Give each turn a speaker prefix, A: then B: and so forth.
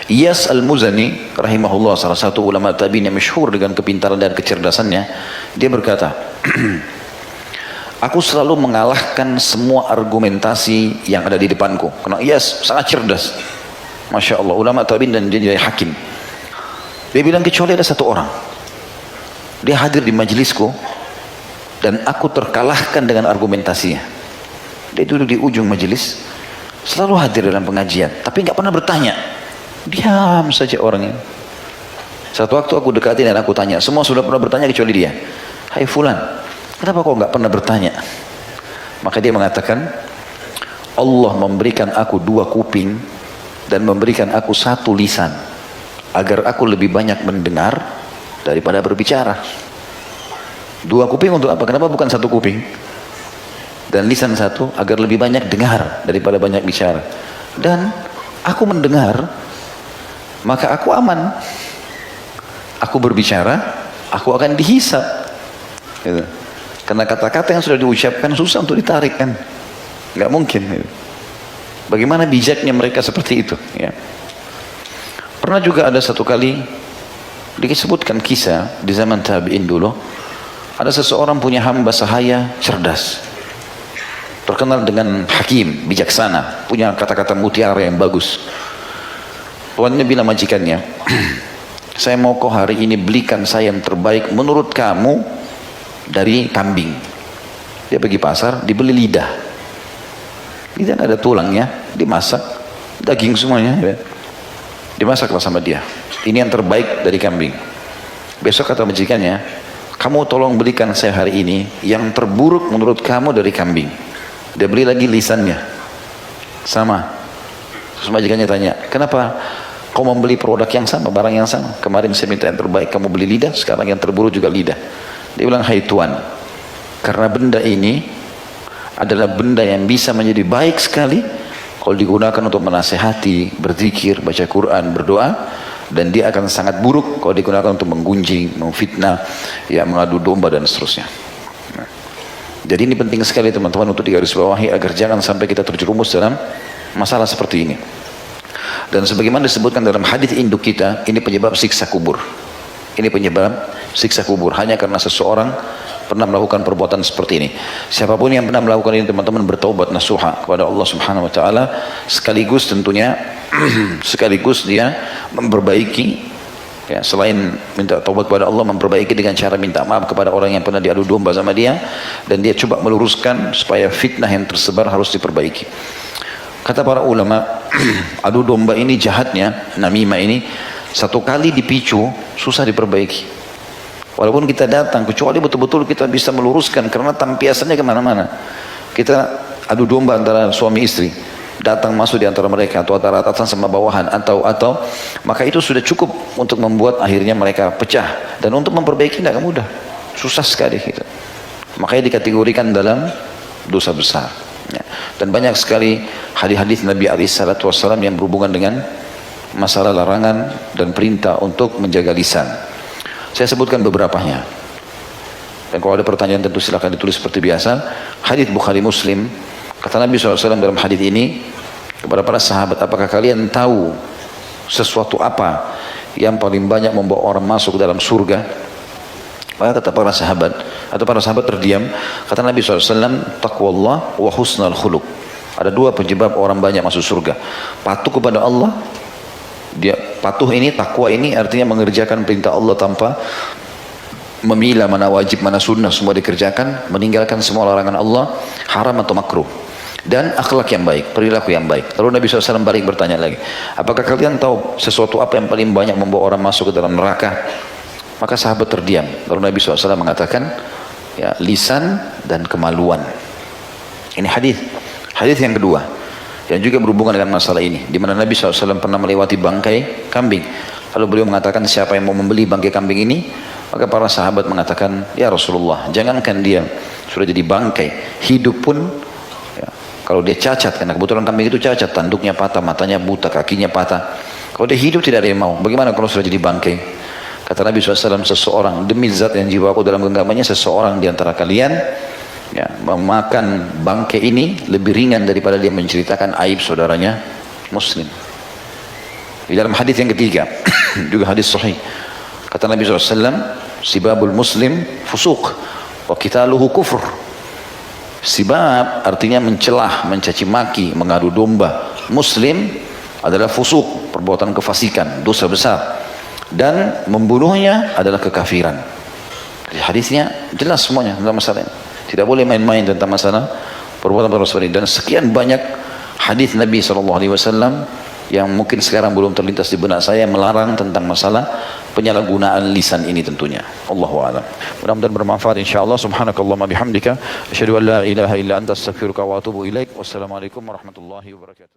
A: Iyas Al-Muzani rahimahullah, salah satu ulama tabi'in yang masyhur dengan kepintaran dan kecerdasannya, dia berkata, aku selalu mengalahkan semua argumentasi yang ada di depanku. Karena Iyas sangat cerdas, Masya Allah, ulama tabi'in dan dia jadi hakim. Dia bilang kecuali ada satu orang, dia hadir di majelisku dan aku terkalahkan dengan argumentasinya. Dia duduk di ujung majelis, selalu hadir dalam pengajian, tapi nggak pernah bertanya. Diam saja orangnya. Satu waktu aku dekati dan aku tanya, semua sudah pernah bertanya kecuali dia. Hai fulan, kenapa kau nggak pernah bertanya? Maka dia mengatakan, Allah memberikan aku 2 kuping dan memberikan aku 1 lisan agar aku lebih banyak mendengar daripada berbicara. 2 kuping untuk apa? Kenapa bukan 1 kuping? Dan lisan 1 agar lebih banyak dengar daripada banyak bicara. Dan aku mendengar, maka aku aman. Aku berbicara, aku akan dihisap. Gitu. Karena kata-kata yang sudah diucapkan susah untuk ditarik kan, nggak mungkin. Gitu. Bagaimana bijaknya mereka seperti itu? Ya. Pernah juga ada satu kali disebutkan kisah di zaman tabi'in dulu, ada seseorang punya hamba sahaya cerdas, terkenal dengan hakim, bijaksana, punya kata-kata mutiara yang bagus. Tuannya bilang majikannya, saya mau kau hari ini belikan saya yang terbaik menurut kamu dari kambing. Dia pergi pasar, dibeli lidah. Lidah ada tulangnya, dimasak, daging semuanya. Ya. Dimasaklah sama dia. Ini yang terbaik dari kambing. Besok kata majikannya, kamu tolong belikan saya hari ini yang terburuk menurut kamu dari kambing. Dia beli lagi lisannya. Sama. Terus majikannya tanya, kenapa kau membeli produk yang sama, barang yang sama? Kemarin saya minta yang terbaik, kamu beli lidah, sekarang yang terburuk juga lidah. Dia bilang, hai tuan, karena benda ini adalah benda yang bisa menjadi baik sekali kalau digunakan untuk menasehati, berzikir, baca Quran, berdoa, dan dia akan sangat buruk kalau digunakan untuk menggunjing, memfitnah, ya, mengadu domba dan seterusnya. Nah, jadi ini penting sekali teman-teman untuk digarisbawahi agar jangan sampai kita terjerumus dalam masalah seperti ini. Dan sebagaimana disebutkan dalam hadis induk kita, ini penyebab siksa kubur. Ini penyebab siksa kubur hanya karena seseorang pernah melakukan perbuatan seperti ini. Siapapun yang pernah melakukan ini teman-teman bertaubat nasuha kepada Allah Subhanahu wa taala, sekaligus tentunya sekaligus dia memperbaiki, ya, selain minta taubat kepada Allah, memperbaiki dengan cara minta maaf kepada orang yang pernah diadu domba sama dia, dan dia coba meluruskan supaya fitnah yang tersebar harus diperbaiki. Kata para ulama, adu domba ini jahatnya, namimah ini, satu kali dipicu susah diperbaiki. Walaupun kita datang, kecuali betul-betul kita bisa meluruskan, karena tampiasannya kemana-mana. Kita adu domba antara suami istri, datang masuk di antara mereka, atau antara atasan sama bawahan, atau maka itu sudah cukup untuk membuat akhirnya mereka pecah. Dan untuk memperbaiki tidak mudah, susah sekali gitu. Makanya dikategorikan dalam dosa besar. Ya. Dan banyak sekali hadis-hadis Nabi SAW yang berhubungan dengan masalah larangan dan perintah untuk menjaga lisan. Saya sebutkan beberapanya. Dan kalau ada pertanyaan tentu silakan ditulis seperti biasa. Hadis Bukhari Muslim, kata Nabi SAW dalam hadis ini kepada para sahabat, apakah kalian tahu sesuatu apa yang paling banyak membawa orang masuk ke dalam surga? Maka kata para sahabat terdiam. Kata Nabi SAW, taqwallah wa husnal khuluq. Ada 2 penyebab orang banyak masuk surga. Patuh kepada Allah. Dia patuh ini, takwa ini artinya mengerjakan perintah Allah tanpa memilah mana wajib, mana sunnah, semua dikerjakan, meninggalkan semua larangan Allah, haram atau makruh. Dan akhlak yang baik, perilaku yang baik. Lalu Nabi SAW balik bertanya lagi, apakah kalian tahu sesuatu apa yang paling banyak membawa orang masuk ke dalam neraka? Maka sahabat terdiam. Lalu Nabi SAW mengatakan, ya, lisan dan kemaluan. Ini hadis yang kedua yang juga berhubungan dengan masalah ini, di mana Nabi SAW pernah melewati bangkai kambing. Lalu beliau mengatakan, siapa yang mau membeli bangkai kambing ini? Maka para sahabat mengatakan, ya Rasulullah, jangankan dia sudah jadi bangkai, hidup pun, ya, kalau dia cacat, karena kebetulan kambing itu cacat, tanduknya patah, matanya buta, kakinya patah. Kalau dia hidup tidak ada yang mau. Bagaimana kalau sudah jadi bangkai? Kata Nabi SAW, seseorang, demi zat yang jiwaku dalam genggamannya, seseorang di antara kalian, ya, memakan bangkai ini lebih ringan daripada dia menceritakan aib saudaranya Muslim. Di dalam hadis yang ketiga, juga hadis sahih, kata Nabi SAW, sibabul muslim fusuq wa qitaluhu kufur. Sibab artinya mencelah, mencaci maki, mengadu domba muslim adalah fusuk, perbuatan kefasikan, dosa besar, dan membunuhnya adalah kekafiran. Jadi hadisnya jelas semuanya tentang masalah ini. Tidak boleh main-main tentang masalah perbuatan seperti ini. Dan sekian banyak hadis Nabi SAW yang mungkin sekarang belum terlintas di benak saya melarang tentang masalah penyalahgunaan lisan ini tentunya. Allahu a'lam. Mudah-mudahan bermanfaat insyaallah. Subhanakallahumma bihamdika asyhadu an la ilaha illa anta astaghfiruka wa atubu ilaik. Wassalamualaikum warahmatullahi wabarakatuh.